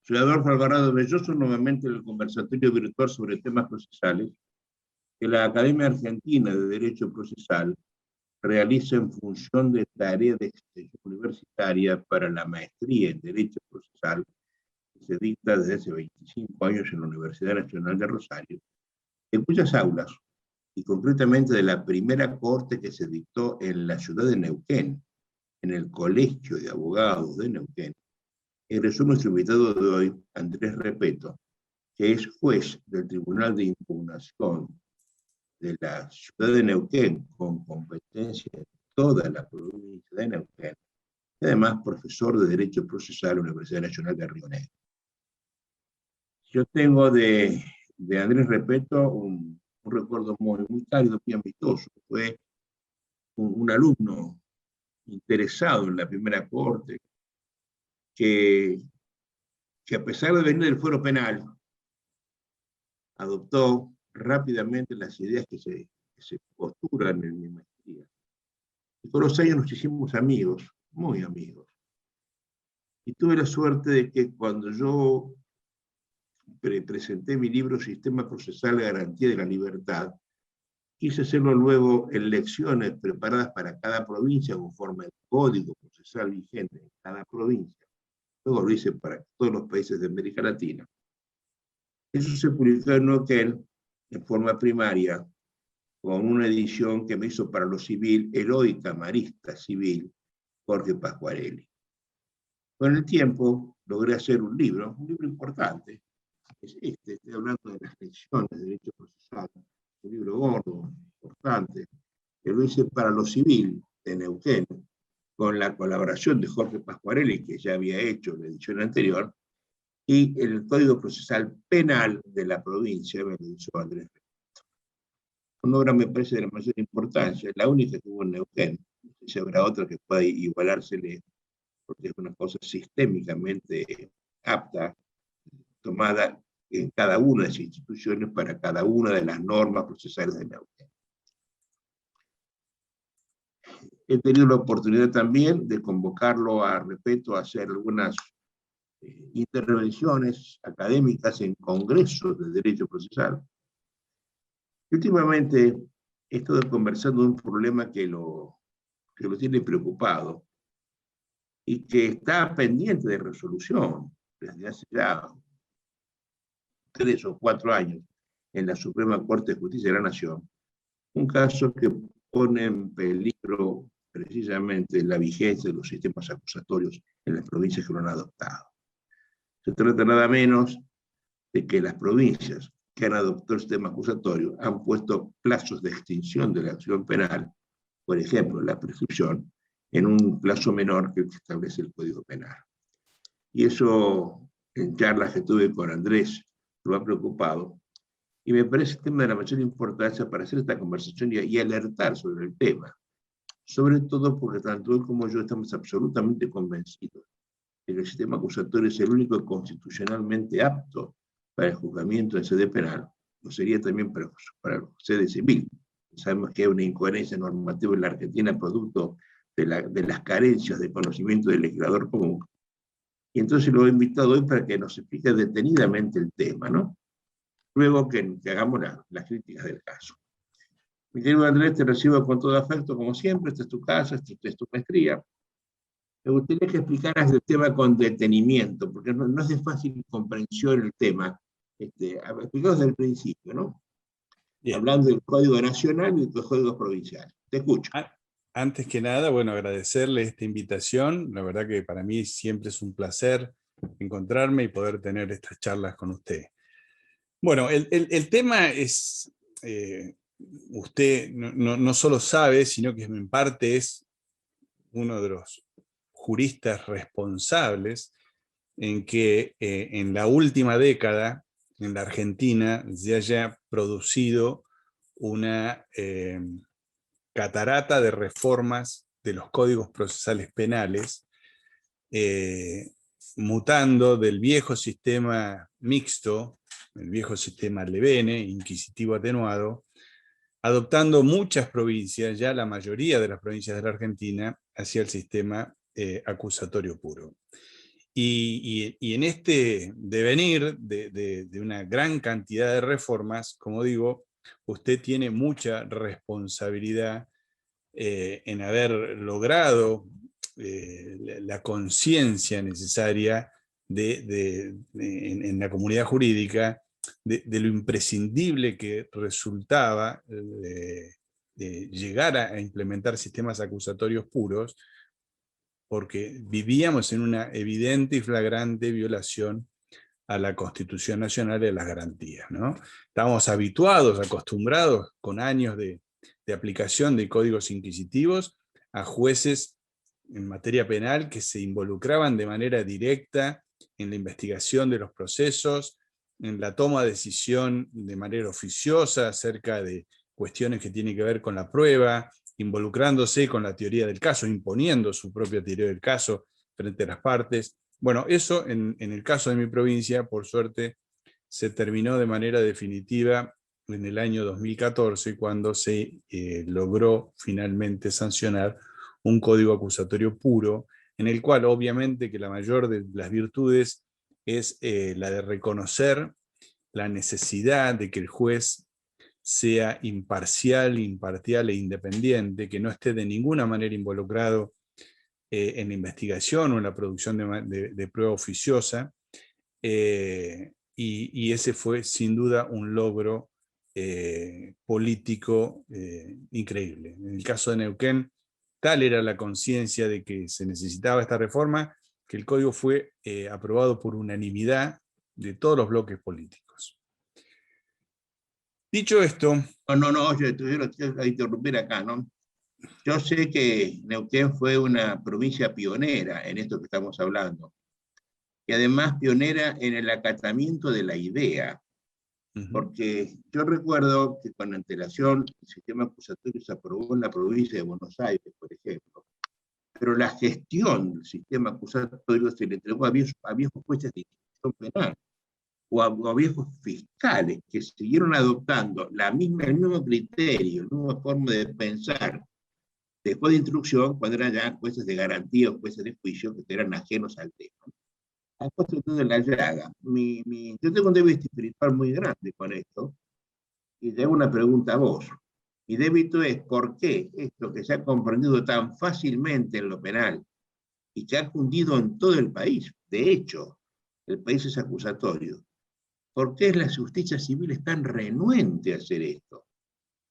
Soy Adolfo Alvarado Belloso, nuevamente en el conversatorio virtual sobre temas procesales que la Academia Argentina de Derecho Procesal realiza en función de tarea de extensión universitaria para la maestría en Derecho Procesal que se dicta desde hace 25 años en la Universidad Nacional de Rosario, en cuyas aulas, y concretamente de la primera corte que se dictó en la ciudad de Neuquén, en el Colegio de Abogados de Neuquén, egresó nuestro invitado de hoy, Andrés Repetto, que es juez del Tribunal de Impugnación de la ciudad de Neuquén, con competencia en toda la provincia de Neuquén, y además profesor de Derecho Procesal en la Universidad Nacional de Río Negro. Yo tengo de Andrés Repetto un recuerdo muy cálido, muy amistoso. Fue un alumno interesado en la primera corte, que a pesar de venir del fuero penal, adoptó rápidamente las ideas que se postulan en mi maestría. Y con los años nos hicimos amigos, muy amigos. Y tuve la suerte de que cuando yo presenté mi libro Sistema Procesal de Garantía de la Libertad, quise hacerlo luego en lecciones preparadas para cada provincia conforme al código procesal vigente en cada provincia. Luego lo hice para todos los países de América Latina. Eso se publicó en Neuquén en forma primaria, con una edición que me hizo para lo civil el hoy camarista civil Jorge Pasquarelli. Con el tiempo logré hacer un libro importante. Es estoy hablando de las lecciones de Derecho Procesal, un libro gordo, importante, que lo hice para lo civil de Neuquén, con la colaboración de Jorge Pasquarelli, que ya había hecho la edición anterior, y el Código Procesal Penal de la provincia me lo hizo Andrés. Una obra me parece de la mayor importancia, la única que hubo en Neuquén. No sé si habrá otra que pueda igualársele, porque es una cosa sistémicamente apta, tomada en cada una de las instituciones para cada una de las normas procesales de Neuquén. He tenido la oportunidad también de convocarlo a Repetto a hacer algunas intervenciones académicas en congresos de derecho procesal. Y últimamente he estado conversando de un problema que lo tiene preocupado y que está pendiente de resolución desde hace ya 3 o 4 años en la Suprema Corte de Justicia de la Nación, un caso que pone en peligro precisamente la vigencia de los sistemas acusatorios en las provincias que lo han adoptado. Se trata nada menos de que las provincias que han adoptado el sistema acusatorio han puesto plazos de extinción de la acción penal, por ejemplo, la prescripción, en un plazo menor que el que establece el Código Penal. Y eso, en charlas que tuve con Andrés, lo ha preocupado, y me parece un tema de la mayor importancia para hacer esta conversación y alertar sobre el tema. Sobre todo porque tanto él como yo estamos absolutamente convencidos de que el sistema acusatorio es el único constitucionalmente apto para el juzgamiento en sede penal, lo sería también para sede civil. Sabemos que hay una incoherencia normativa en la Argentina producto de las carencias de conocimiento del legislador común. Y entonces lo he invitado hoy para que nos explique detenidamente el tema, ¿no? Luego que hagamos las críticas del caso. Mi querido Andrés, te recibo con todo afecto, como siempre. Esta es tu casa, esta es tu maestría. Me gustaría que explicaras el tema con detenimiento, porque no es de fácil comprensión el tema. Explicamos desde el principio, ¿no? Bien. Hablando del Código Nacional y de los códigos provinciales. Te escucho. Antes que nada, bueno, agradecerle esta invitación. La verdad que para mí siempre es un placer encontrarme y poder tener estas charlas con usted. Bueno, el tema es, usted no solo sabe, sino que en parte es uno de los juristas responsables en que en la última década en la Argentina se haya producido una catarata de reformas de los códigos procesales penales, mutando del viejo sistema mixto, el viejo sistema Levene, inquisitivo atenuado, adoptando muchas provincias, ya la mayoría de las provincias de la Argentina, hacia el sistema acusatorio puro. Y en este devenir de una gran cantidad de reformas, como digo, usted tiene mucha responsabilidad en haber logrado la conciencia necesaria en la comunidad jurídica de lo imprescindible que resultaba llegar a implementar sistemas acusatorios puros, porque vivíamos en una evidente y flagrante violación a la Constitución Nacional y a las garantías, ¿no? Estábamos habituados, acostumbrados, con años de aplicación de códigos inquisitivos, a jueces en materia penal que se involucraban de manera directa en la investigación de los procesos, en la toma de decisión de manera oficiosa acerca de cuestiones que tienen que ver con la prueba, involucrándose con la teoría del caso, imponiendo su propia teoría del caso frente a las partes. Bueno, eso en el caso de mi provincia, por suerte, se terminó de manera definitiva en el año 2014, cuando se logró finalmente sancionar un código acusatorio puro, en el cual obviamente que la mayor de las virtudes es la de reconocer la necesidad de que el juez sea imparcial, imparcial e independiente, que no esté de ninguna manera involucrado en la investigación o en la producción de prueba oficiosa, y ese fue sin duda un logro político increíble. En el caso de Neuquén, tal era la conciencia de que se necesitaba esta reforma, que el código fue aprobado por unanimidad de todos los bloques políticos. Dicho esto... No, yo quiero interrumpir acá, ¿no? Yo sé que Neuquén fue una provincia pionera en esto que estamos hablando, y además pionera en el acatamiento de la idea, porque yo recuerdo que con antelación el sistema acusatorio se aprobó en la provincia de Buenos Aires, por ejemplo, pero la gestión del sistema acusatorio se le entregó a viejos jueces de institución penal, o a viejos fiscales que siguieron adoptando el mismo criterio, la misma forma de pensar después de instrucción, cuando eran ya jueces de garantía o jueces de juicio que eran ajenos al tema. Ha puesto todo en la llaga. Yo tengo un débito espiritual muy grande con esto, y te hago una pregunta a vos. Mi débito es, ¿por qué esto que se ha comprendido tan fácilmente en lo penal y que ha cundido en todo el país, de hecho, el país es acusatorio, por qué la justicia civil es tan renuente a hacer esto?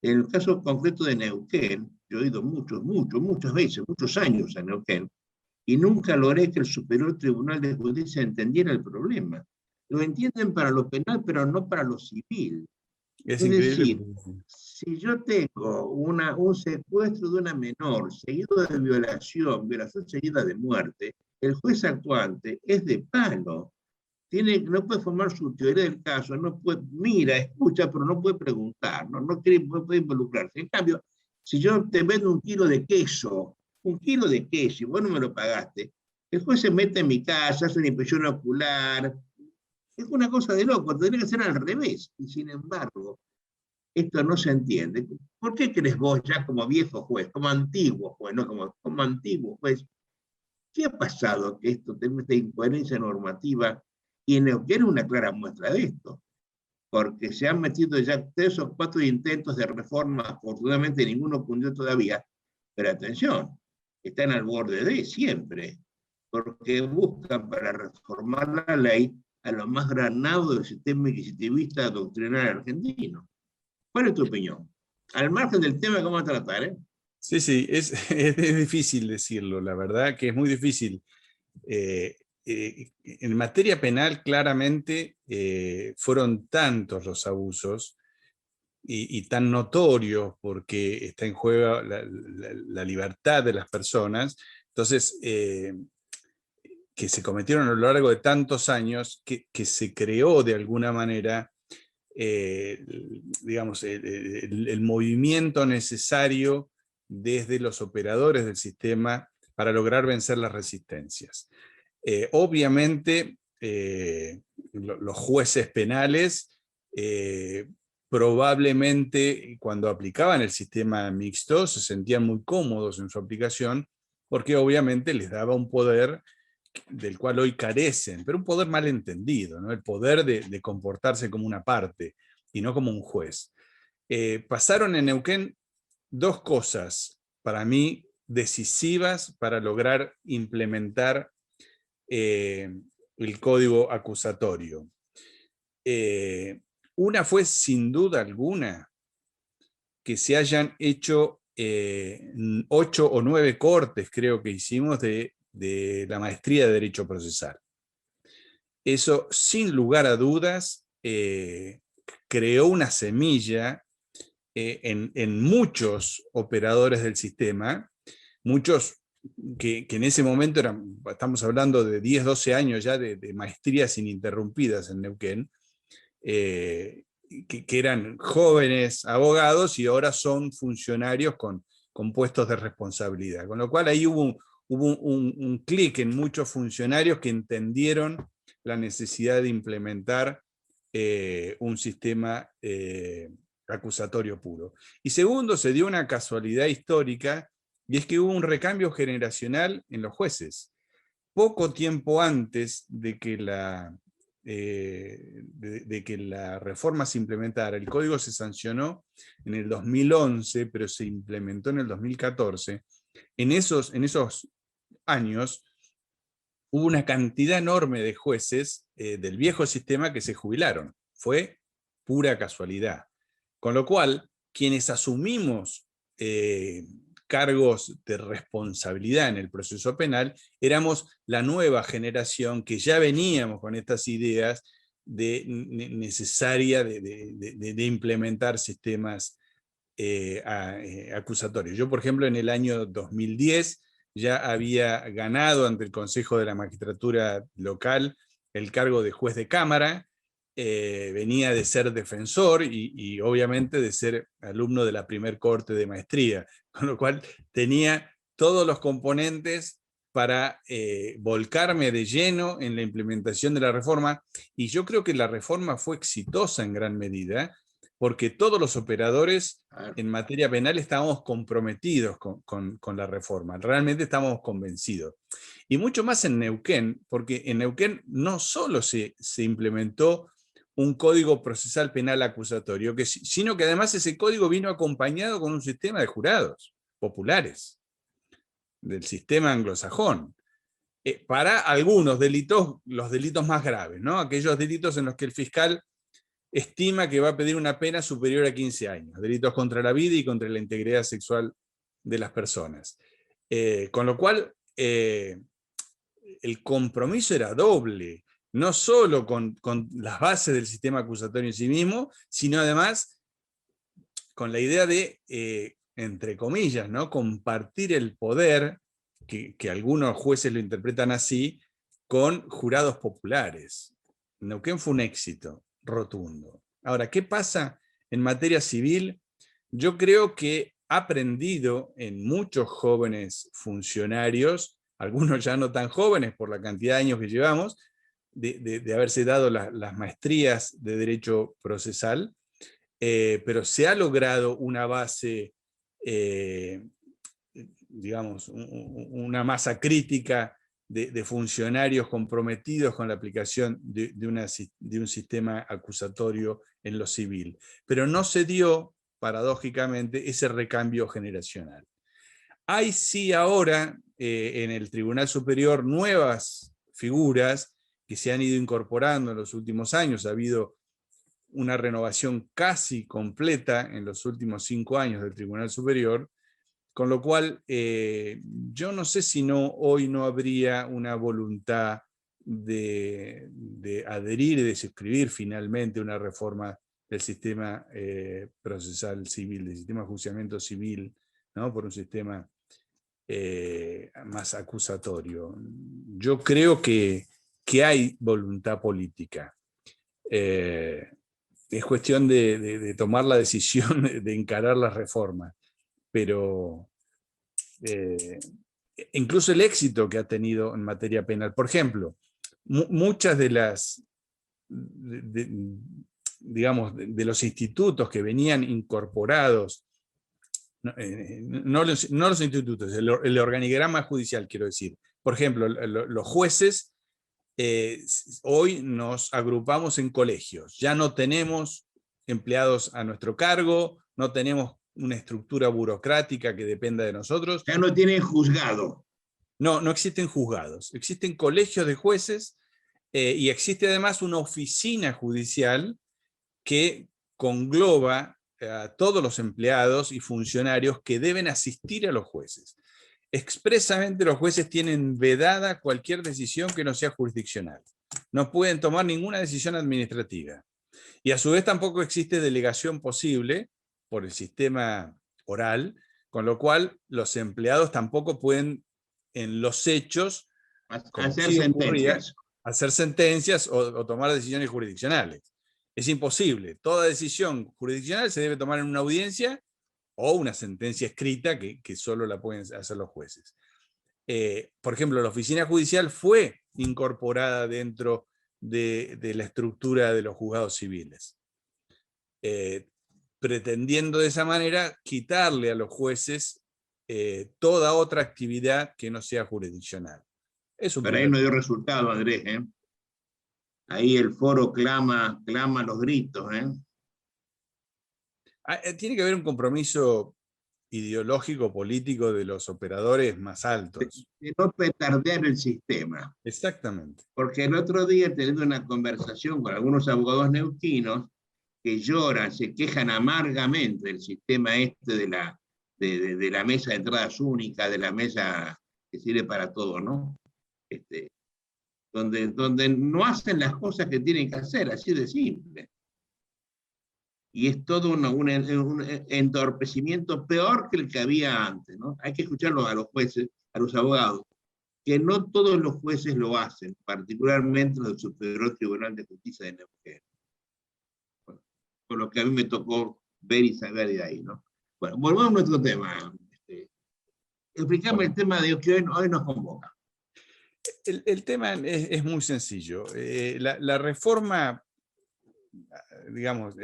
En el caso concreto de Neuquén, yo he ido muchas veces, muchos años a Neuquén, y nunca logré que el Superior Tribunal de Justicia entendiera el problema. Lo entienden para lo penal, pero no para lo civil. Es Es increíble. decir, si yo tengo un secuestro de una menor, seguido de violación seguida de muerte, el juez actuante es de palo. No puede formar su teoría del caso, no puede, mira, escucha, pero no puede preguntar, no puede involucrarse. En cambio, si yo te vendo un kilo de queso, y vos no me lo pagaste, el juez se mete en mi casa, hace una inspección ocular, es una cosa de loco, tendría que ser al revés, y sin embargo, esto no se entiende. ¿Por qué crees vos ya como viejo juez, como antiguo juez, no como antiguo juez? ¿Qué ha pasado que esto tiene esta incoherencia normativa? Y en Neuquén es una clara muestra de esto, porque se han metido ya 3 o 4 intentos de reforma, afortunadamente ninguno cundió todavía, pero atención, están al borde de siempre, porque buscan para reformar la ley a lo más granado del sistema inquisitivista doctrinal argentino. ¿Cuál es tu opinión? Al margen del tema que vamos a tratar, ¿eh? Sí, sí, es difícil decirlo, la verdad que es muy difícil. En materia penal, claramente, fueron tantos los abusos y tan notorios porque está en juego la libertad de las personas, entonces, que se cometieron a lo largo de tantos años, que se creó de alguna manera, digamos, el movimiento necesario desde los operadores del sistema para lograr vencer las resistencias. Obviamente, los jueces penales probablemente cuando aplicaban el sistema mixto se sentían muy cómodos en su aplicación, porque obviamente les daba un poder del cual hoy carecen, pero un poder mal entendido, ¿no? El poder de comportarse como una parte y no como un juez. Pasaron en Neuquén dos cosas para mí decisivas para lograr implementar el código acusatorio. Una fue, sin duda alguna, que se hayan hecho 8 o 9 cortes, creo que hicimos, de la maestría de Derecho Procesal. Eso, sin lugar a dudas, creó una semilla en muchos operadores del sistema, muchos que en ese momento estamos hablando de 10, 12 años ya de maestrías ininterrumpidas en Neuquén, que eran jóvenes abogados y ahora son funcionarios con puestos de responsabilidad. Con lo cual ahí hubo un clic en muchos funcionarios que entendieron la necesidad de implementar un sistema acusatorio puro. Y segundo, se dio una casualidad histórica, y es que hubo un recambio generacional en los jueces. Poco tiempo antes de que la reforma se implementara, el código se sancionó en el 2011, pero se implementó en el 2014. En esos años hubo una cantidad enorme de jueces del viejo sistema que se jubilaron. Fue pura casualidad. Con lo cual, quienes asumimos cargos de responsabilidad en el proceso penal, éramos la nueva generación que ya veníamos con estas ideas necesarias de implementar sistemas acusatorios. Yo, por ejemplo, en el año 2010 ya había ganado ante el Consejo de la Magistratura local el cargo de juez de cámara, venía de ser defensor y obviamente de ser alumno de la primer corte de maestría, con lo cual tenía todos los componentes para volcarme de lleno en la implementación de la reforma, y yo creo que la reforma fue exitosa en gran medida, porque todos los operadores en materia penal estábamos comprometidos con la reforma, realmente estábamos convencidos. Y mucho más en Neuquén, porque en Neuquén no solo se implementó un código procesal penal acusatorio, sino que además ese código vino acompañado con un sistema de jurados populares del sistema anglosajón, para algunos delitos, los delitos más graves, ¿no? Aquellos delitos en los que el fiscal estima que va a pedir una pena superior a 15 años, delitos contra la vida y contra la integridad sexual de las personas. Con lo cual, el compromiso era doble, no solo con las bases del sistema acusatorio en sí mismo, sino además con la idea de, entre comillas, ¿no?, compartir el poder, que algunos jueces lo interpretan así, con jurados populares. Neuquén fue un éxito rotundo. Ahora, ¿qué pasa en materia civil? Yo creo que ha aprendido en muchos jóvenes funcionarios, algunos ya no tan jóvenes por la cantidad de años que llevamos, de haberse dado las maestrías de Derecho Procesal, pero se ha logrado una base, digamos, una masa crítica de funcionarios comprometidos con la aplicación de un sistema acusatorio en lo civil. Pero no se dio, paradójicamente, ese recambio generacional. Hay sí ahora en el Tribunal Superior nuevas figuras que se han ido incorporando en los últimos años. Ha habido una renovación casi completa en los últimos 5 años del Tribunal Superior, con lo cual yo no sé si hoy no habría una voluntad de adherir y de suscribir finalmente una reforma del sistema procesal civil, del sistema de enjuiciamiento civil, ¿no?, por un sistema más acusatorio. Yo creo que hay voluntad política. Es cuestión de tomar la decisión de encarar las reformas, pero incluso el éxito que ha tenido en materia penal. Por ejemplo, muchas de digamos, de los institutos que venían incorporados no los institutos, el organigrama judicial, quiero decir. Por ejemplo, los jueces, hoy nos agrupamos en colegios, ya no tenemos empleados a nuestro cargo, no tenemos una estructura burocrática que dependa de nosotros. Ya no tienen juzgado. No existen juzgados, existen colegios de jueces y existe además una oficina judicial que congloba a todos los empleados y funcionarios que deben asistir a los jueces. Expresamente los jueces tienen vedada cualquier decisión que no sea jurisdiccional. No pueden tomar ninguna decisión administrativa. Y a su vez tampoco existe delegación posible por el sistema oral, con lo cual los empleados tampoco pueden, en los hechos, hacer sentencias. Hacer sentencias o tomar decisiones jurisdiccionales. Es imposible. Toda decisión jurisdiccional se debe tomar en una audiencia o una sentencia escrita que solo la pueden hacer los jueces. Por ejemplo, la oficina judicial fue incorporada dentro de la estructura de los juzgados civiles, pretendiendo de esa manera quitarle a los jueces toda otra actividad que no sea jurisdiccional. Pero ahí no dio resultado, Andrés, ¿eh? Ahí el foro clama los gritos, ¿eh? Tiene que haber un compromiso ideológico, político de los operadores más altos. De no petardear el sistema. Exactamente. Porque el otro día teniendo una conversación con algunos abogados neuquinos que lloran, se quejan amargamente del sistema este de la mesa de entradas única, de la mesa que sirve para todo, ¿no? Donde no hacen las cosas que tienen que hacer, así de simple. Y es todo un entorpecimiento peor que el que había antes, ¿no? Hay que escucharlo a los jueces, a los abogados, que no todos los jueces lo hacen, particularmente los del Superior Tribunal de Justicia de Neuquén. Bueno, con lo que a mí me tocó ver y saber de ahí, ¿no? Bueno, volvamos a nuestro tema. Explicame el tema de que hoy nos convoca. El tema es muy sencillo. La reforma, digamos,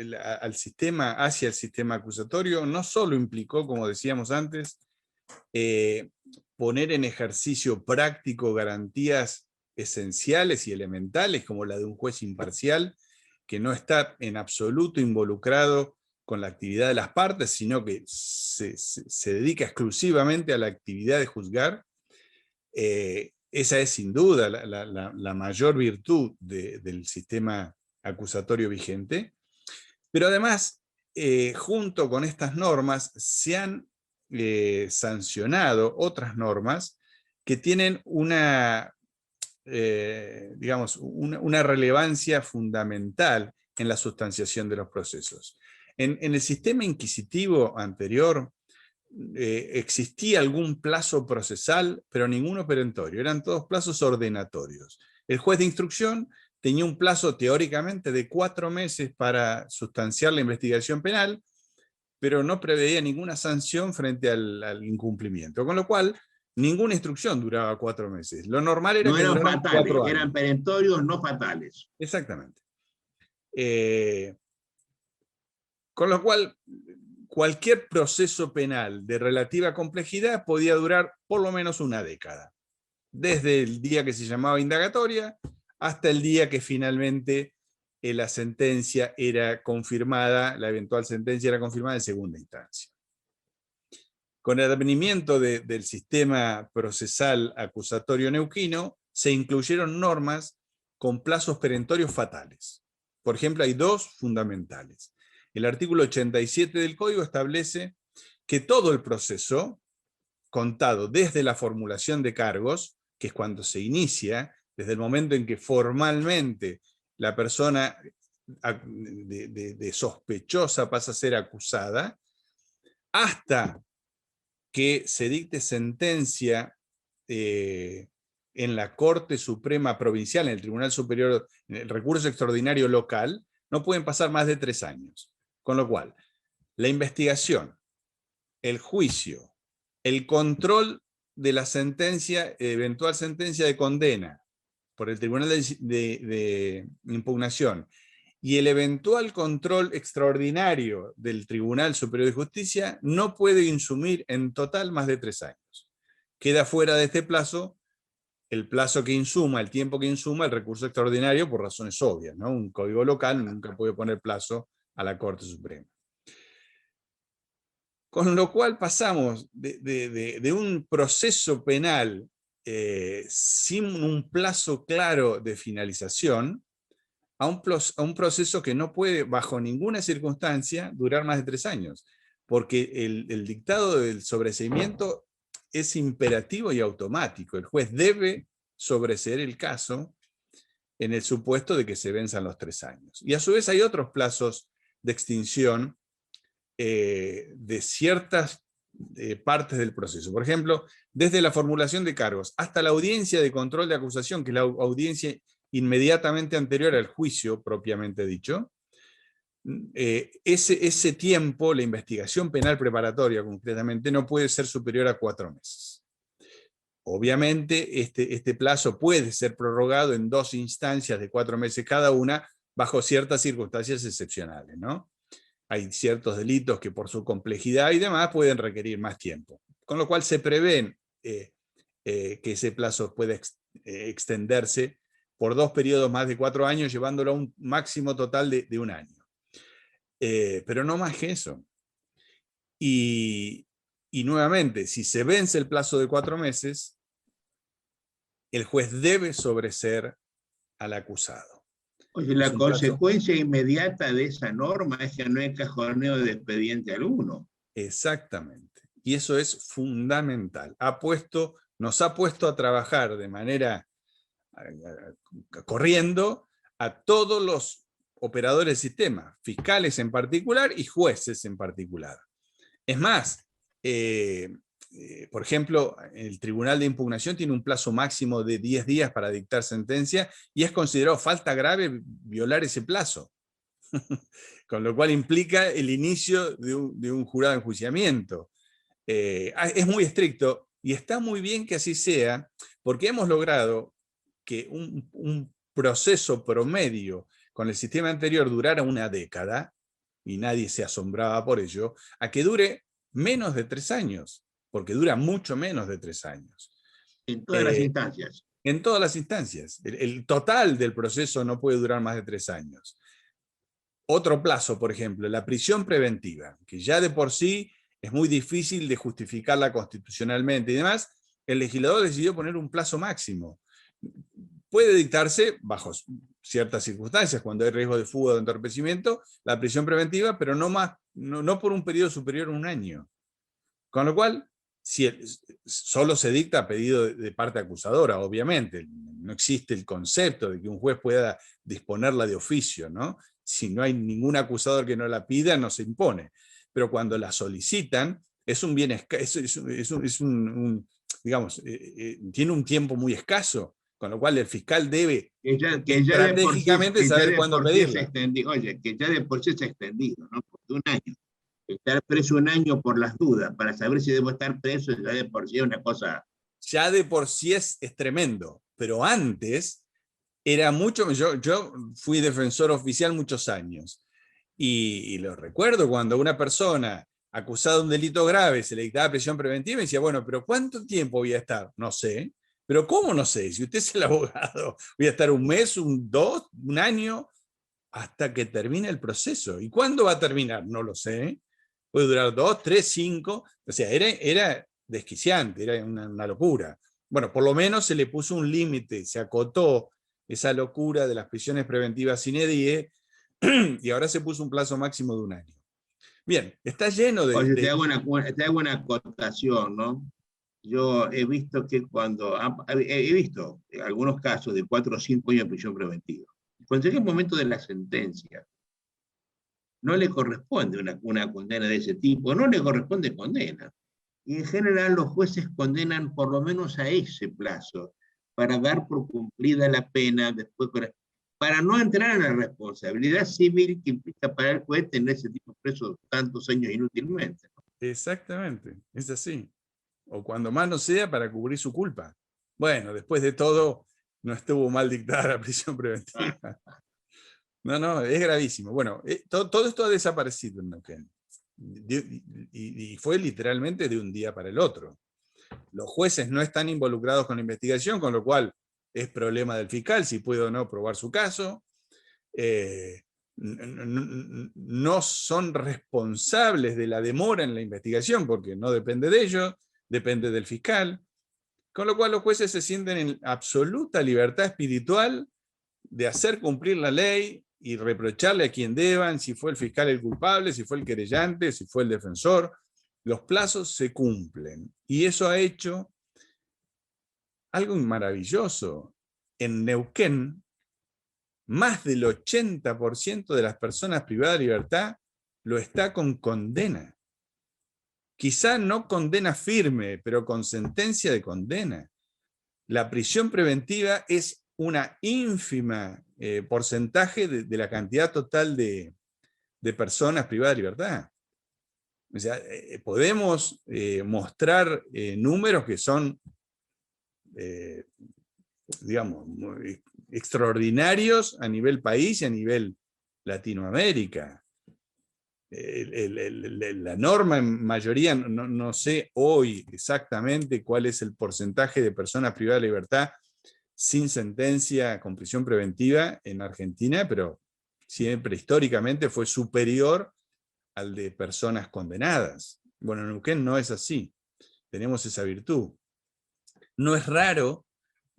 al sistema, hacia el sistema acusatorio, no solo implicó, como decíamos antes, poner en ejercicio práctico garantías esenciales y elementales, como la de un juez imparcial, que no está en absoluto involucrado con la actividad de las partes, sino que se dedica exclusivamente a la actividad de juzgar. Esa es sin duda la mayor virtud del sistema acusatorio vigente, pero además, junto con estas normas, se han sancionado otras normas que tienen digamos, una relevancia fundamental en la sustanciación de los procesos. En el sistema inquisitivo anterior, existía algún plazo procesal, pero ninguno perentorio, eran todos plazos ordenatorios. El juez de instrucción tenía un plazo teóricamente de 4 meses para sustanciar la investigación penal, pero no preveía ninguna sanción frente al incumplimiento, con lo cual ninguna instrucción duraba 4 meses. Lo normal era que eran duraran fatales, 4 años. Eran perentorios, no fatales. Exactamente. Con lo cual, cualquier proceso penal de relativa complejidad podía durar por lo menos una década, desde el día que se llamaba indagatoria hasta el día que finalmente la sentencia era confirmada, la eventual sentencia era confirmada en segunda instancia. Con el advenimiento del sistema procesal acusatorio neuquino, se incluyeron normas con plazos perentorios fatales. Por ejemplo, hay 2 fundamentales. El artículo 87 del Código establece que todo el proceso, contado desde la formulación de cargos, que es cuando se inicia, desde el momento en que formalmente la persona de sospechosa pasa a ser acusada, hasta que se dicte sentencia en la Corte Suprema Provincial, en el Tribunal Superior, en el recurso extraordinario local, no pueden pasar más de 3 años. Con lo cual, la investigación, el juicio, el control de la sentencia, eventual sentencia de condena por el Tribunal de Impugnación, y el eventual control extraordinario del Tribunal Superior de Justicia no puede insumir en total más de 3 años. Queda fuera de este plazo el plazo que insuma, el tiempo que insuma el recurso extraordinario por razones obvias, ¿no? Un código local nunca puede poner plazo a la Corte Suprema. Con lo cual pasamos de un proceso penal sin un plazo claro de finalización a un proceso que no puede, bajo ninguna circunstancia, durar más de 3 años, porque el dictado del sobreseimiento es imperativo y automático. El juez debe sobreseer el caso en el supuesto de que se venzan los 3 años. Y a su vez hay otros plazos de extinción de ciertas partes del proceso. Por ejemplo, desde la formulación de cargos hasta la audiencia de control de acusación, que es la audiencia inmediatamente anterior al juicio propiamente dicho, ese tiempo, la investigación penal preparatoria concretamente, no puede ser superior a 4 meses. Obviamente, este plazo puede ser prorrogado en 2 instancias de 4 meses cada una, bajo ciertas circunstancias excepcionales, ¿no? Hay ciertos delitos que por su complejidad y demás pueden requerir más tiempo. Con lo cual se prevén que ese plazo pueda extenderse por 2 periodos más de 4 años, llevándolo a un máximo total de 1 año. Pero no más que eso. Y nuevamente, si se vence el plazo de 4 meses, el juez debe sobreseer al acusado. Oye, la consecuencia inmediata de esa norma es que no hay cajoneo de expediente alguno. Exactamente. Y eso es fundamental. Nos ha puesto a trabajar de manera corriendo a todos los operadores del sistema, fiscales en particular y jueces en particular. Es más, por ejemplo, el Tribunal de Impugnación tiene un plazo máximo de 10 días para dictar sentencia y es considerado falta grave violar ese plazo. Con lo cual implica el inicio de un jurado de enjuiciamiento. Es muy estricto y está muy bien que así sea, porque hemos logrado que un proceso promedio con el sistema anterior durara 1 década, y nadie se asombraba por ello, a que dure menos de 3 años, porque dura mucho menos de 3 años. En todas las instancias. En todas las instancias. El total del proceso no puede durar más de 3 años. Otro plazo, por ejemplo, la prisión preventiva, que ya de por sí es muy difícil de justificarla constitucionalmente y demás, el legislador decidió poner un plazo máximo. Puede dictarse, bajo ciertas circunstancias, cuando hay riesgo de fuga o de entorpecimiento, la prisión preventiva, pero no por un periodo superior a 1 año. Con lo cual, solo se dicta a pedido de parte acusadora, obviamente. No existe el concepto de que un juez pueda disponerla de oficio, ¿no? Si no hay ningún acusador que no la pida, no se impone. Pero cuando la solicitan, es un bien digamos, tiene un tiempo muy escaso, con lo cual el fiscal debe estratégicamente saber cuándo pedirla. Oye, que ya de por sí se ha extendido, ¿no? Porque 1 año. Estar preso 1 año por las dudas, para saber si debo estar preso, ya de por sí es una cosa. Ya de por sí es tremendo, pero antes era mucho. Yo fui defensor oficial muchos años y lo recuerdo cuando una persona acusada de un delito grave se le dictaba prisión preventiva y decía, bueno, pero ¿cuánto tiempo voy a estar? No sé. Pero ¿cómo no sé? Si usted es el abogado, voy a estar 1 mes, 2, 1 año, hasta que termine el proceso. ¿Y cuándo va a terminar? No lo sé. Puede durar 2, 3, 5. O sea, era desquiciante, era una locura. Bueno, por lo menos se le puso un límite, se acotó esa locura de las prisiones preventivas sine die, y ahora se puso un plazo máximo de 1 año. Bien, está lleno de... Oye, te hago una acotación, ¿no? Yo he visto que he visto algunos casos de 4 o 5 años de prisión preventiva. Cuando llega el momento de la sentencia, no le corresponde una condena de ese tipo, no le corresponde condena. Y en general los jueces condenan por lo menos a ese plazo, para dar por cumplida la pena después, para no entrar en la responsabilidad civil que implica para el juez tener ese tipo preso tantos años inútilmente. Exactamente, es así. O cuando más no sea, para cubrir su culpa. Bueno, después de todo, no estuvo mal dictada la prisión preventiva. No, no, es gravísimo. Bueno, todo esto ha desaparecido en Neuquén. Y fue literalmente de un día para el otro. Los jueces no están involucrados con la investigación, con lo cual es problema del fiscal si puede o no probar su caso. No son responsables de la demora en la investigación, porque no depende de ellos, depende del fiscal. Con lo cual los jueces se sienten en absoluta libertad espiritual de hacer cumplir la ley y reprocharle a quien deban, si fue el fiscal el culpable, si fue el querellante, si fue el defensor. Los plazos se cumplen. Y eso ha hecho algo maravilloso. En Neuquén, más del 80% de las personas privadas de libertad lo está con condena. Quizá no condena firme, pero con sentencia de condena. La prisión preventiva es una ínfima porcentaje de la cantidad total de personas privadas de libertad. O sea, podemos mostrar números que son, digamos, extraordinarios a nivel país y a nivel Latinoamérica. La norma en mayoría, no sé hoy exactamente cuál es el porcentaje de personas privadas de libertad sin sentencia con prisión preventiva en Argentina, pero siempre históricamente fue superior al de personas condenadas. Bueno, en Neuquén no es así, tenemos esa virtud. No es raro,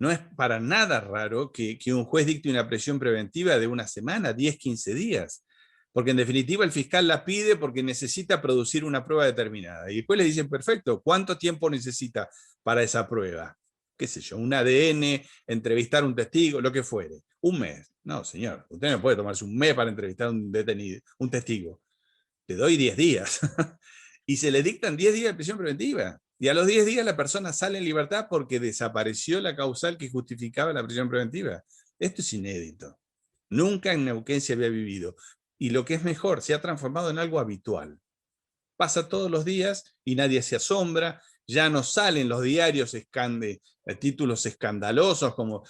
no es para nada raro que un juez dicte una prisión preventiva de una semana, 10, 15 días, porque en definitiva el fiscal la pide porque necesita producir una prueba determinada. Y después le dicen, perfecto, ¿cuánto tiempo necesita para esa prueba? Qué sé yo, un ADN, entrevistar a un testigo, lo que fuere. Un mes. No, señor, usted no puede tomarse un mes para entrevistar a un detenido, un testigo. Le doy 10 días. Y se le dictan 10 días de prisión preventiva. Y a los 10 días la persona sale en libertad porque desapareció la causal que justificaba la prisión preventiva. Esto es inédito. Nunca en Neuquén se había vivido. Y lo que es mejor, se ha transformado en algo habitual. Pasa todos los días y nadie se asombra. Ya no salen los diarios títulos escandalosos como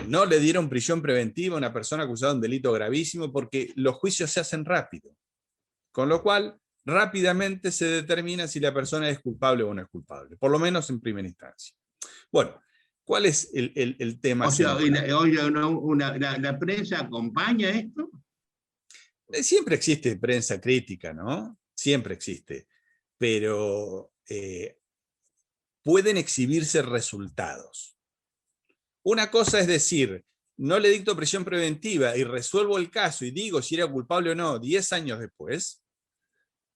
no le dieron prisión preventiva a una persona acusada de un delito gravísimo, porque los juicios se hacen rápido. Con lo cual, rápidamente se determina si la persona es culpable o no es culpable, por lo menos en primera instancia. Bueno, ¿cuál es el tema O sea, central? ¿la prensa acompaña esto? Siempre existe prensa crítica, ¿no? Siempre existe, pero pueden exhibirse resultados. Una cosa es decir, no le dicto prisión preventiva y resuelvo el caso y digo si era culpable o no 10 años después.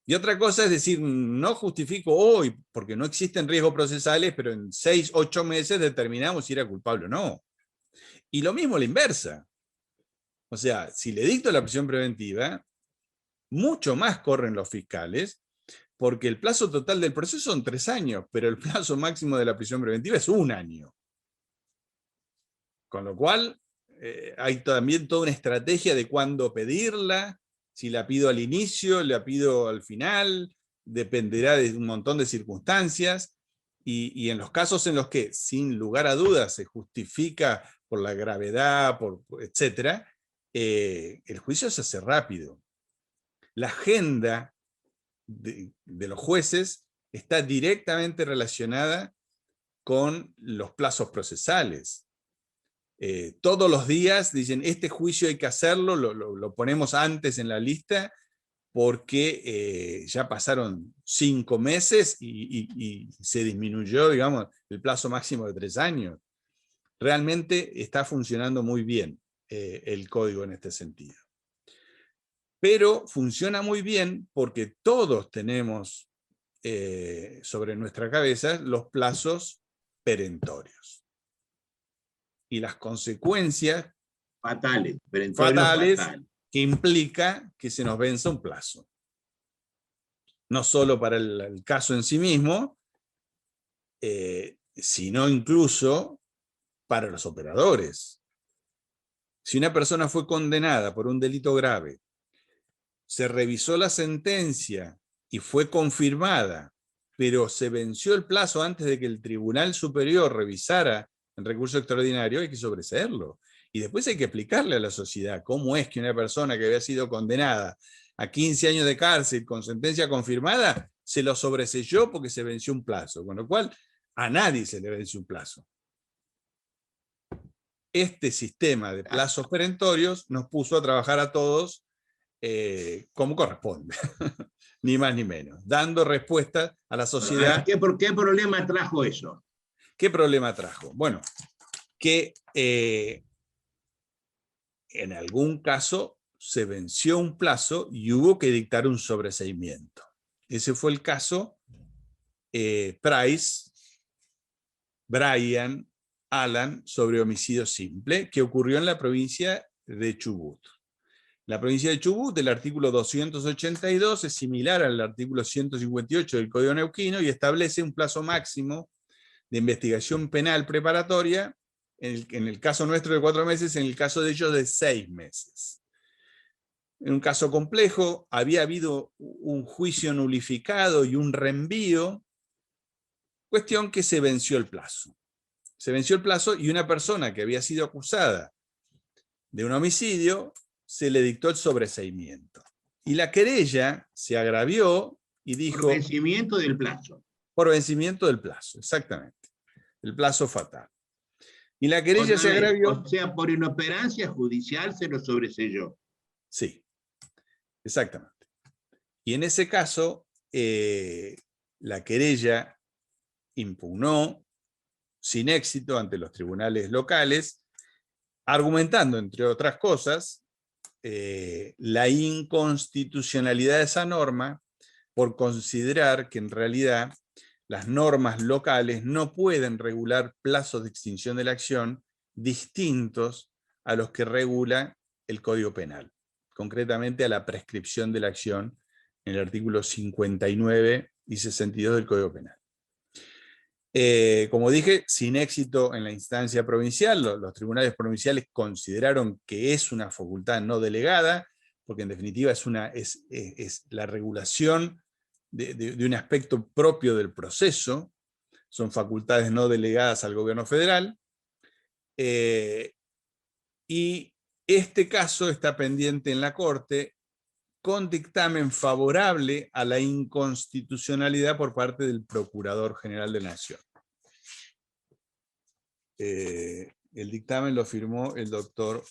Y otra cosa es decir, no justifico hoy, porque no existen riesgos procesales, pero en 6, 8 meses determinamos si era culpable o no. Y lo mismo la inversa. O sea, si le dicto la prisión preventiva, mucho más corren los fiscales, porque el plazo total del proceso son 3 años, pero el plazo máximo de la prisión preventiva es 1 año. Con lo cual, hay también toda una estrategia de cuándo pedirla, si la pido al inicio, la pido al final, dependerá de un montón de circunstancias, y en los casos en los que, sin lugar a dudas, se justifica por la gravedad, etc., el juicio se hace rápido. La agenda de los jueces está directamente relacionada con los plazos procesales. Todos los días dicen, este juicio hay que hacerlo, lo ponemos antes en la lista, porque ya pasaron 5 meses y se disminuyó, digamos, el plazo máximo de 3 años. Realmente está funcionando muy bien el código en este sentido. Pero funciona muy bien porque todos tenemos sobre nuestra cabeza los plazos perentorios. Y las consecuencias Fatales, fatales que implica que se nos venza un plazo. No solo para el caso en sí mismo, sino incluso para los operadores. Si una persona fue condenada por un delito grave, se revisó la sentencia y fue confirmada, pero se venció el plazo antes de que el Tribunal Superior revisara el recurso extraordinario, hay que sobreseerlo. Y después hay que explicarle a la sociedad cómo es que una persona que había sido condenada a 15 años de cárcel con sentencia confirmada, se lo sobreselló porque se venció un plazo. Con lo cual, a nadie se le vence un plazo. Este sistema de plazos perentorios nos puso a trabajar a todos como corresponde, ni más ni menos, dando respuesta a la sociedad. ¿Qué problema trajo eso? ¿Qué problema trajo? Bueno, que en algún caso se venció un plazo y hubo que dictar un sobreseimiento. Ese fue el caso Price, Bryan, Alan, sobre homicidio simple, que ocurrió en la provincia de Chubut. La provincia de Chubut, el artículo 282 es similar al artículo 158 del Código Neuquino y establece un plazo máximo de investigación penal preparatoria, en el caso nuestro de 4 meses, en el caso de ellos de 6 meses. En un caso complejo, había habido un juicio nulificado y un reenvío, cuestión que se venció el plazo. Se venció el plazo y una persona que había sido acusada de un homicidio se le dictó el sobreseimiento. Y la querella se agravió y dijo... Por vencimiento del plazo. Por vencimiento del plazo, exactamente. El plazo fatal. Y la querella se agravió... O sea, por inoperancia judicial se lo sobreselló. Sí, exactamente. Y en ese caso, la querella impugnó sin éxito ante los tribunales locales, argumentando, entre otras cosas, la inconstitucionalidad de esa norma por considerar que en realidad las normas locales no pueden regular plazos de extinción de la acción distintos a los que regula el Código Penal, concretamente a la prescripción de la acción en el artículo 59 y 62 del Código Penal. Como dije, sin éxito en la instancia provincial, los tribunales provinciales consideraron que es una facultad no delegada, porque en definitiva es la regulación de un aspecto propio del proceso, son facultades no delegadas al gobierno federal, y este caso está pendiente en la Corte con dictamen favorable a la inconstitucionalidad por parte del Procurador General de la Nación. El dictamen lo firmó el doctor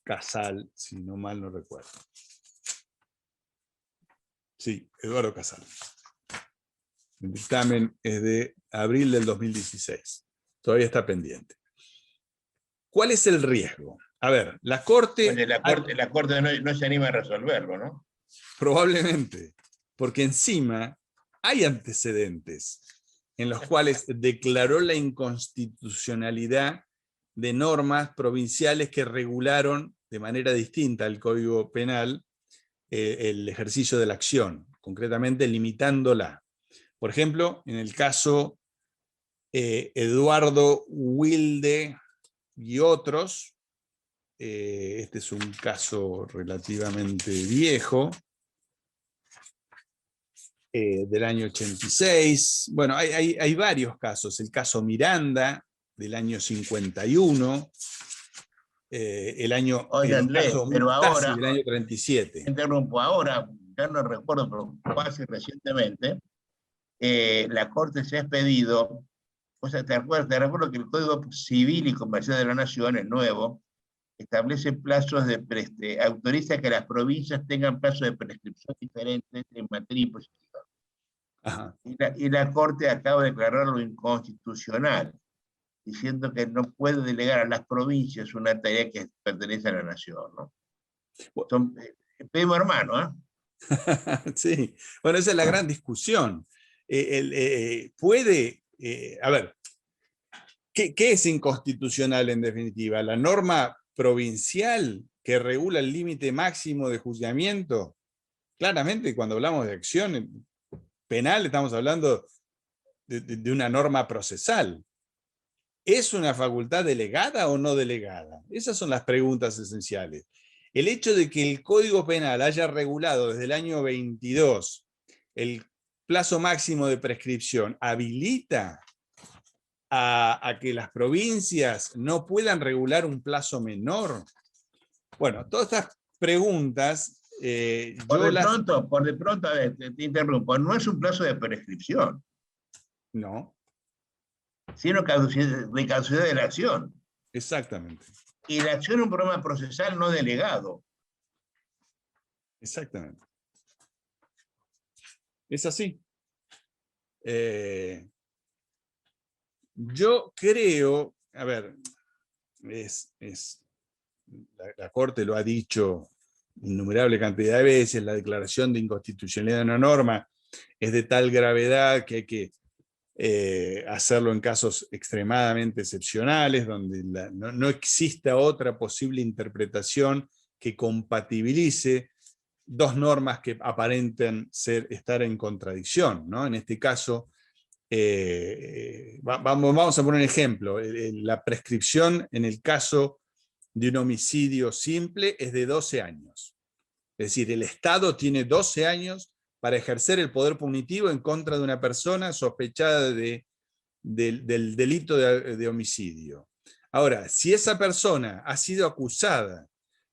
Casal, si no mal no recuerdo. Sí, Eduardo Casal. El dictamen es de abril del 2016. Todavía está pendiente. ¿Cuál es el riesgo? A ver, la Corte... Oye, la Corte no se anima a resolverlo, ¿no? Probablemente, porque encima hay antecedentes en los cuales declaró la inconstitucionalidad de normas provinciales que regularon de manera distinta al Código Penal el ejercicio de la acción, concretamente limitándola. Por ejemplo, en el caso Eduardo Wilde y otros, este es un caso relativamente viejo, del año 86. Bueno, hay varios casos. El caso Miranda, del año 51. El caso pero ahora, del año 37. Interrumpo, ahora, ya no recuerdo, pero casi recientemente, la Corte se ha expedido, o sea, te recuerdo que el Código Civil y Comercial de la Nación, el nuevo, establece plazos autoriza que las provincias tengan plazos de prescripción diferentes en materia impositiva. Ajá. Y la Corte acaba de declararlo inconstitucional, diciendo que no puede delegar a las provincias una tarea que pertenece a la nación, ¿no? Son primo hermano, ¿eh? Sí, bueno, esa es la gran discusión. Puede, a ver, ¿qué es inconstitucional en definitiva? ¿La norma provincial que regula el límite máximo de juzgamiento? Claramente, cuando hablamos de acción penal, estamos hablando de una norma procesal. ¿Es una facultad delegada o no delegada? Esas son las preguntas esenciales. El hecho de que el Código Penal haya regulado desde el año 22 el plazo máximo de prescripción habilita a que las provincias no puedan regular un plazo menor? Bueno, todas estas preguntas, Por de pronto, a ver, te interrumpo, no es un plazo de prescripción, No, sino de caducidad de la acción. exactamente, Y la acción es un programa procesal no delegado. exactamente. Es así. Yo creo, a ver, la Corte lo ha dicho innumerable cantidad de veces, la declaración de inconstitucionalidad de una norma es de tal gravedad que hay que hacerlo en casos extremadamente excepcionales, donde no exista otra posible interpretación que compatibilice dos normas que aparenten estar en contradicción, ¿no? En este caso, vamos a poner un ejemplo. La prescripción en el caso de un homicidio simple es de 12 años. Es decir, el Estado tiene 12 años para ejercer el poder punitivo en contra de una persona sospechada del delito de homicidio. Ahora, si esa persona ha sido acusada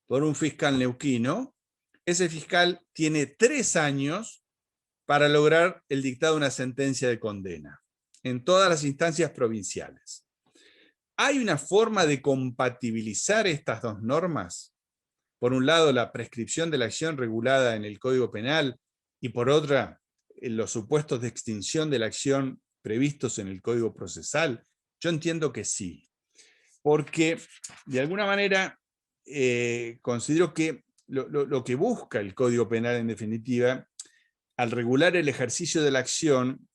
por un fiscal neuquino, ese fiscal tiene 3 años para lograr el dictado de una sentencia de condena en todas las instancias provinciales. ¿Hay una forma de compatibilizar estas dos normas? Por un lado, la prescripción de la acción regulada en el Código Penal y por otra, los supuestos de extinción de la acción previstos en el Código Procesal. Yo entiendo que sí, porque de alguna manera considero que lo que busca el Código Penal en definitiva, al regular el ejercicio de la acción,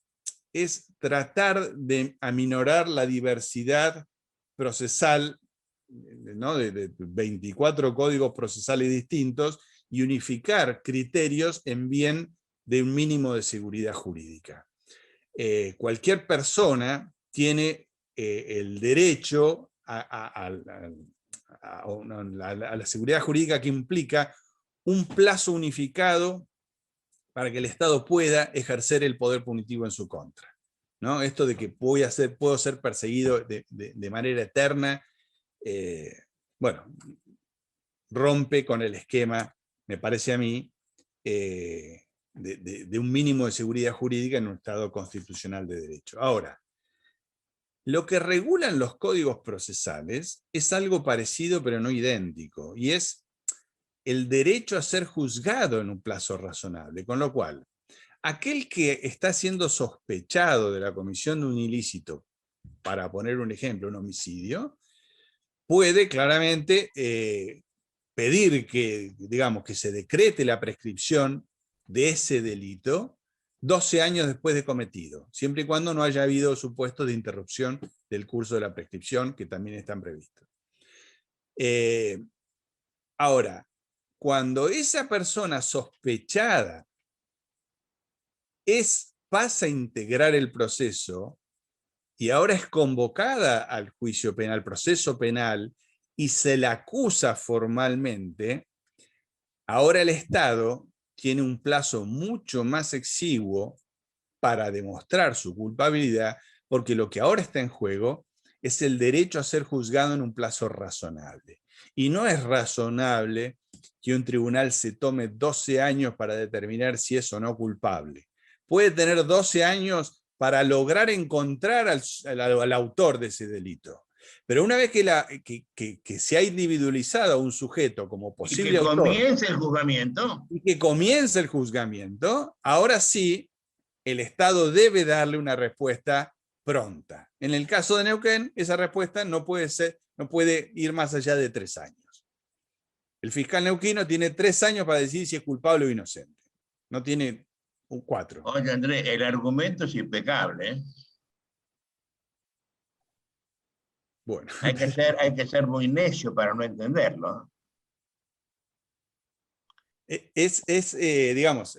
es tratar de aminorar la diversidad procesal, ¿no? de 24 códigos procesales distintos y unificar criterios en bien de un mínimo de seguridad jurídica. Cualquier persona tiene el derecho a la seguridad jurídica que implica un plazo unificado para que el Estado pueda ejercer el poder punitivo en su contra, ¿no? Esto de que puedo ser perseguido de manera eterna, bueno, rompe con el esquema, me parece a mí, de un mínimo de seguridad jurídica en un Estado constitucional de derecho. Ahora, lo que regulan los códigos procesales es algo parecido pero no idéntico, y es el derecho a ser juzgado en un plazo razonable, con lo cual, aquel que está siendo sospechado de la comisión de un ilícito, para poner un ejemplo, un homicidio, puede claramente pedir que, digamos, que se decrete la prescripción de ese delito 12 años después de cometido, siempre y cuando no haya habido supuestos de interrupción del curso de la prescripción, que también están previstos. Ahora, cuando esa persona sospechada pasa a integrar el proceso y ahora es convocada al juicio penal, proceso penal, y se la acusa formalmente, ahora el Estado tiene un plazo mucho más exiguo para demostrar su culpabilidad, porque lo que ahora está en juego es el derecho a ser juzgado en un plazo razonable. Y no es razonable que un tribunal se tome 12 años para determinar si es o no culpable. Puede tener 12 años para lograr encontrar al autor de ese delito. Pero una vez que se ha individualizado a un sujeto como posible autor, comience el juzgamiento, y que comience el juzgamiento, ahora sí, el Estado debe darle una respuesta pronta. En el caso de Neuquén, esa respuesta no puede ir más allá de 3 años. El fiscal neuquino tiene 3 años para decidir si es culpable o inocente. No tiene 4. Oye, Andrés, el argumento es impecable, ¿eh? Bueno. Hay que ser muy necio para no entenderlo. Digamos,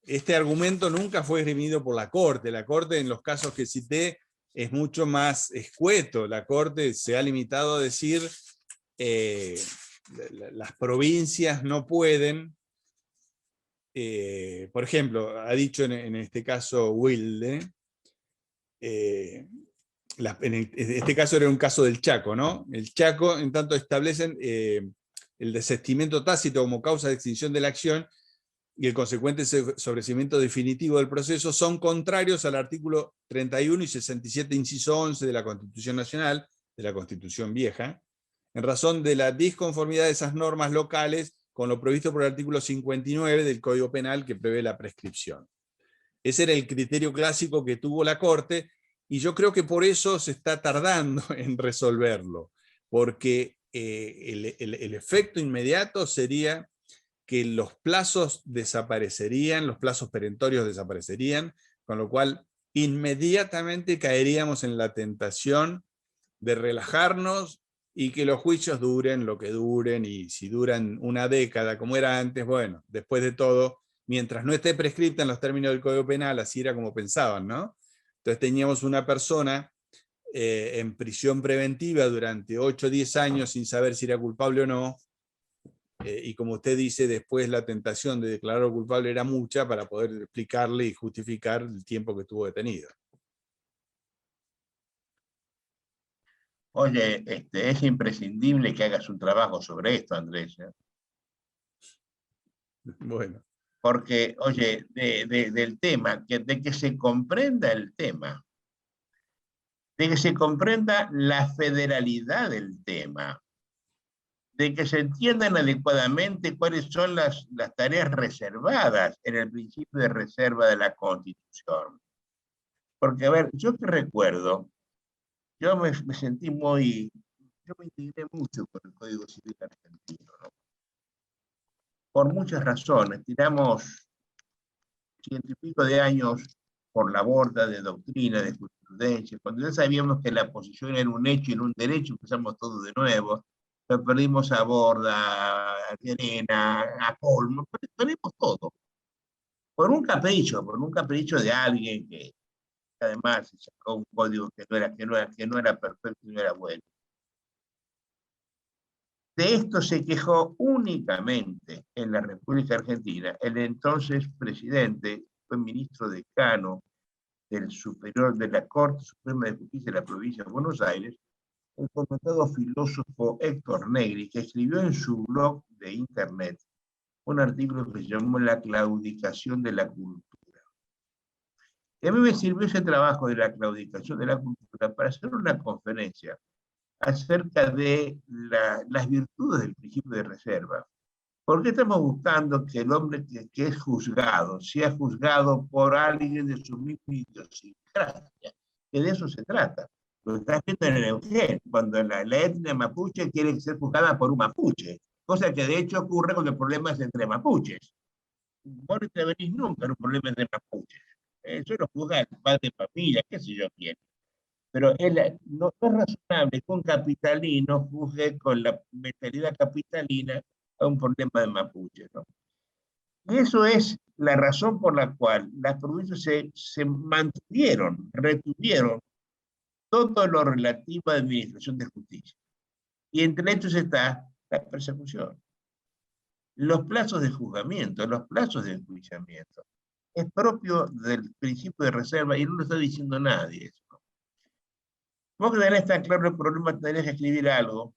este argumento nunca fue esgrimido por la Corte. La Corte, en los casos que cité, es mucho más escueto. La Corte se ha limitado a decir las provincias no pueden, por ejemplo, ha dicho en este caso Wilde, en este caso era un caso del Chaco, ¿no? El Chaco, en tanto, establecen el desistimiento tácito como causa de extinción de la acción y el consecuente sobreseimiento definitivo del proceso son contrarios al artículo 31 y 67, inciso 11 de la Constitución Nacional, de la Constitución Vieja, en razón de la disconformidad de esas normas locales con lo previsto por el artículo 59 del Código Penal, que prevé la prescripción. Ese era el criterio clásico que tuvo la Corte, y yo creo que por eso se está tardando en resolverlo, porque el efecto inmediato sería que los plazos desaparecerían, los plazos perentorios desaparecerían, con lo cual inmediatamente caeríamos en la tentación de relajarnos y que los juicios duren lo que duren, y si duran una década como era antes, bueno, después de todo, mientras no esté prescripta en los términos del Código Penal, así era como pensaban, ¿no? Entonces teníamos una persona en prisión preventiva durante 8 o 10 años sin saber si era culpable o no, y como usted dice, después la tentación de declararlo culpable era mucha para poder explicarle y justificar el tiempo que estuvo detenido. Oye, es imprescindible que hagas un trabajo sobre esto, Andrés, ¿eh? Bueno. Porque, oye, del tema, de que se comprenda el tema, de que se comprenda la federalidad del tema, de que se entiendan adecuadamente cuáles son las tareas reservadas en el principio de reserva de la Constitución. Porque, a ver, yo que recuerdo, yo me sentí yo me integré mucho con el Código Civil argentino, ¿no? Por muchas razones, tiramos 100 y pico de años por la borda de doctrina, de jurisprudencia, cuando ya sabíamos que la posición era un hecho y no un derecho, empezamos todo de nuevo, lo perdimos a Borda, a Llerena, a Colmo, perdimos todo, por un capricho de alguien que además sacó un código que no era perfecto y no era bueno. De esto se quejó únicamente en la República Argentina el entonces presidente, fue ministro decano del Superior de la Corte Suprema de Justicia de la Provincia de Buenos Aires, el comentado filósofo Héctor Negri, que escribió en su blog de internet un artículo que se llamó La claudicación de la cultura. Y a mí me sirvió ese trabajo de la claudicación de la cultura para hacer una conferencia acerca de las virtudes del principio de reserva. ¿Por qué estamos buscando que el hombre que es juzgado sea juzgado por alguien de su misma idiosincrasia? Que de eso se trata. Lo estás viendo en el Neuquén, cuando la etnia mapuche quiere ser juzgada por un mapuche, cosa que de hecho ocurre cuando el problema es entre mapuches. Vos no intervenís nunca en un problema entre mapuches. Eso lo juzga el padre de familia, qué sé yo quién. Pero no es razonable que un capitalino juzgue con la mentalidad capitalina a un problema de mapuche, ¿no? Y eso es la razón por la cual las provincias se mantuvieron, retuvieron todo lo relativo a la administración de justicia. Y entre ellos está la persecución. Los plazos de juzgamiento, los plazos de enjuiciamiento, es propio del principio de reserva y no lo está diciendo nadie eso. Vos que tenés tan claro el problema, tenés que escribir algo,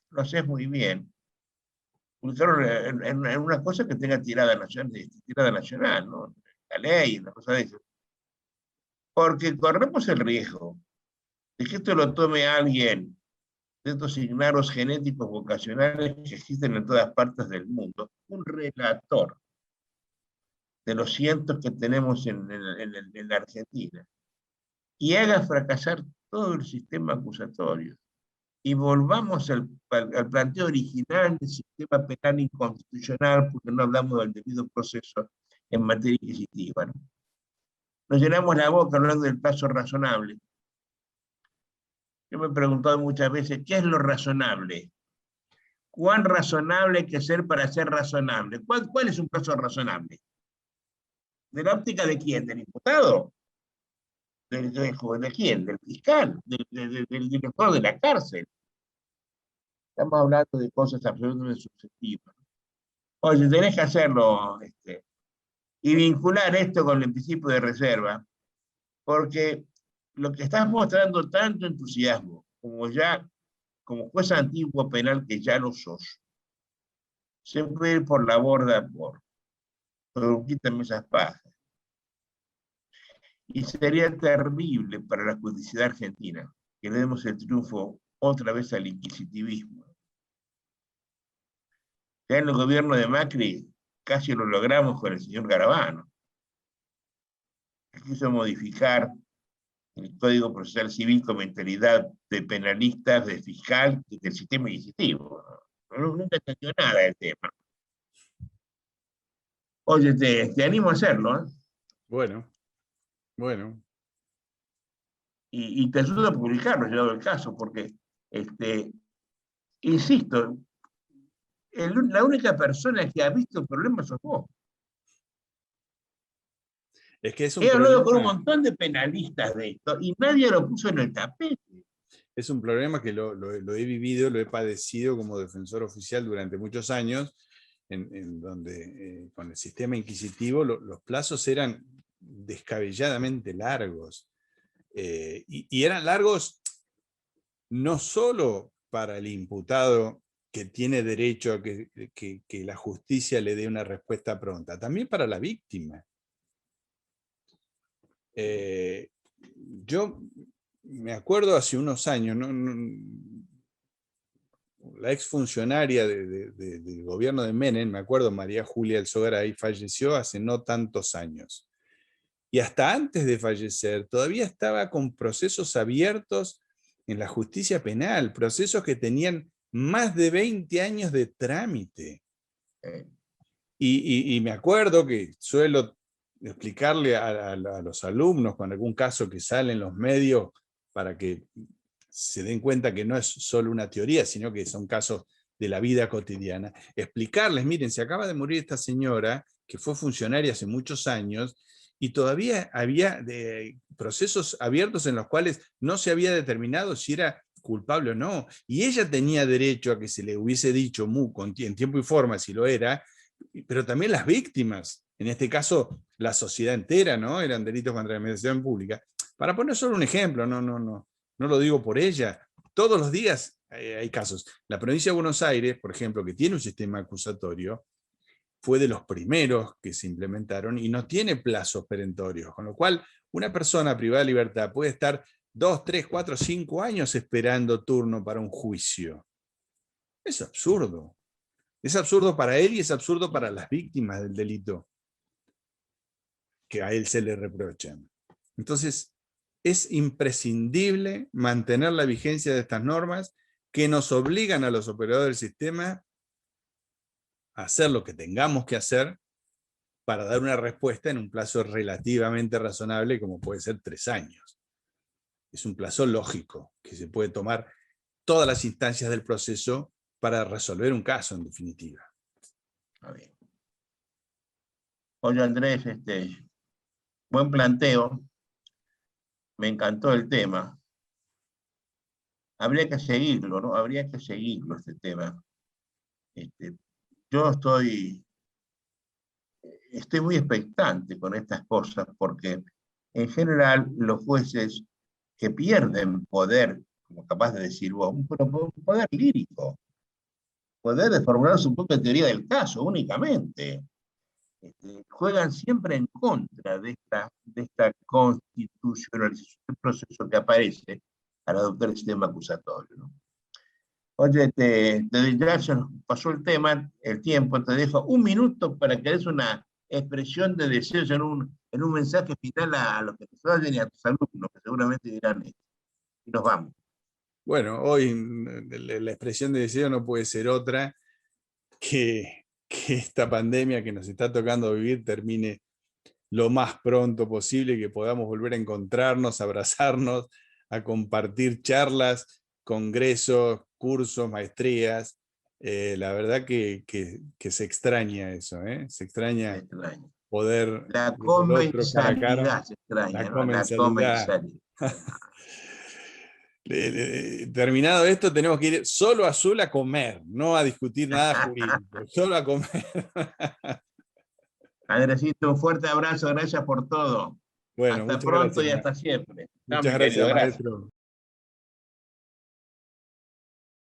lo haces muy bien, publicarlo en una cosa que tenga tirada nacional, ¿no? La ley, una cosa de eso. Porque corremos el riesgo de que esto lo tome alguien de estos signaros genéticos vocacionales que existen en todas partes del mundo, un relator de los cientos que tenemos en la Argentina, y haga fracasar todo el sistema acusatorio. Y volvamos al planteo original del sistema penal inconstitucional, porque no hablamos del debido proceso en materia inquisitiva, ¿no? Nos llenamos la boca hablando del plazo razonable. Yo me he preguntado muchas veces, ¿qué es lo razonable? ¿Cuán razonable hay que ser para ser razonable? ¿Cuál es un plazo razonable? ¿De la óptica de quién? ¿Del imputado? ¿De quién? ¿Del fiscal? ¿Del director de la cárcel? Estamos hablando de cosas absolutamente subjetivas. Oye, tenés que hacerlo y vincular esto con el principio de reserva, porque lo que estás mostrando tanto entusiasmo, como juez antiguo penal que ya lo sos, se puede ir por la borda por quítame esas pajas. Y sería terrible para la justicia argentina que le demos el triunfo otra vez al inquisitivismo. Ya en el gobierno de Macri casi lo logramos con el señor Garabano, que quiso modificar el Código Procesal Civil con mentalidad de penalistas, de fiscal, del sistema inquisitivo. Nunca entendió nada del tema. Oye, te animo a hacerlo, ¿eh? Bueno. Y te ayudo a publicarlo, llegado el caso, porque, insisto, la única persona que ha visto problemas sos vos. Es que es un He hablado con un problema, montón de penalistas de esto y nadie lo puso en el tapete. es un problema que lo he vivido, lo he padecido como defensor oficial durante muchos años, en donde con el sistema inquisitivo los plazos eran descabelladamente largos. Y eran largos no solo para el imputado que tiene derecho a que la justicia le dé una respuesta pronta, también para la víctima. Yo me acuerdo hace unos años, la exfuncionaria del gobierno de Menem, me acuerdo, María Julia Elzogaray, falleció hace no tantos años. Y hasta antes de fallecer, todavía estaba con procesos abiertos en la justicia penal, procesos que tenían más de 20 años de trámite. Y me acuerdo que suelo explicarle a los alumnos con algún caso que sale en los medios para que se den cuenta que no es solo una teoría, sino que son casos de la vida cotidiana, explicarles, miren, se acaba de morir esta señora que fue funcionaria hace muchos años y todavía había procesos abiertos en los cuales no se había determinado si era culpable o no, y ella tenía derecho a que se le hubiese dicho en tiempo y forma si lo era, pero también las víctimas, en este caso la sociedad entera, ¿no? Eran delitos contra la administración pública. Para poner solo un ejemplo, no lo digo por ella, todos los días hay casos. La provincia de Buenos Aires, por ejemplo, que tiene un sistema acusatorio, fue de los primeros que se implementaron y no tiene plazos perentorios, con lo cual una persona privada de libertad puede estar 2, 3, 4, 5 años esperando turno para un juicio. Es absurdo. Es absurdo para él y es absurdo para las víctimas del delito que a él se le reprochan. Entonces, es imprescindible mantener la vigencia de estas normas que nos obligan a los operadores del sistema a hacer lo que tengamos que hacer para dar una respuesta en un plazo relativamente razonable, como puede ser 3 años. Es un plazo lógico, que se puede tomar todas las instancias del proceso para resolver un caso, en definitiva. A ver. Oye, Andrés, buen planteo. Me encantó el tema. Habría que seguirlo, ¿no? Habría que seguirlo este tema. Yo estoy muy expectante con estas cosas porque en general los jueces que pierden poder, como capaz de decir vos, un poder lírico, poder de formular su propia teoría del caso únicamente, juegan siempre en contra de esta constitucionalización del proceso que aparece al adoptar el sistema acusatorio, ¿no? Oye, ya se nos pasó el tiempo, te dejo 1 minuto para que des una expresión de deseos en un mensaje final a los que te oyen y a tus alumnos, que seguramente dirán esto. Y nos vamos. Bueno, hoy la expresión de deseo no puede ser otra que esta pandemia que nos está tocando vivir termine lo más pronto posible, que podamos volver a encontrarnos, abrazarnos, a compartir charlas, congresos, cursos, maestrías. La verdad que se extraña eso, ¿eh? Se extraña poder la ver al otro cara a cara. se extraña, La ¿no? La comensalidad. comensalidad. Terminado esto, tenemos que ir solo azul a comer, no a discutir nada jurídico, solo a comer. Andresito, un fuerte abrazo, gracias por todo. Bueno, hasta muchas pronto y gracias. hasta siempre. Chao, Muchas mi querido, gracias, gracias. maestro.